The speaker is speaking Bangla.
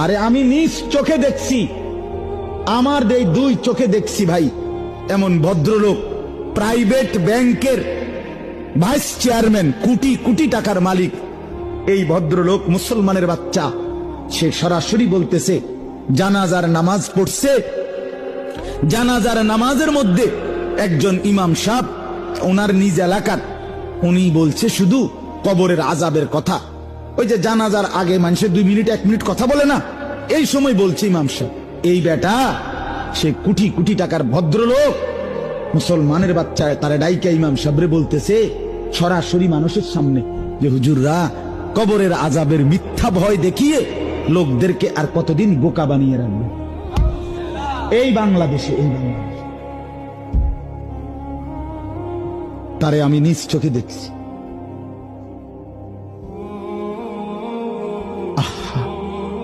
আরে আমি নিজ চোখে দেখছি, আমার এই দুই চোখে দেখছি ভাই, এমন ভদ্রলোক প্রাইভেট ব্যাংকের ভাইস চেয়ারম্যান, কোটি কোটি টাকার মালিক, এই ভদ্রলোক মুসলমানের বাচ্চা, সে সরাসরি বলতেছে জানাজার নামাজ পড়ছে, জানাজার নামাজের মধ্যে একজন ইমাম সাহেব ওনার নিজ এলাকার, উনি বলছে শুধু কবরের আযাবের কথা। ওই যে জানাজার আগে মানুষের 2 মিনিট 1 মিনিট কথা বলে না, এই সময় বলছে ইমাম সাহেব। এই বেটা সে কোটি কোটি টাকার ভদ্রলোক মুসলমানের বাচ্চা, তারা ডাইকা ইমাম সাহেবরে বলতেছে সরাসরি মানুষের সামনে যে হুজুররা কবরের আযাবের মিথ্যা ভয় দেখিয়ে লোকদেরকে আর কতদিন বোকা বানিয়ে রাখবে। এই বাংলাদেশে, এই বাংলাদেশে তারে আমি নিজ চোখে দেখছি।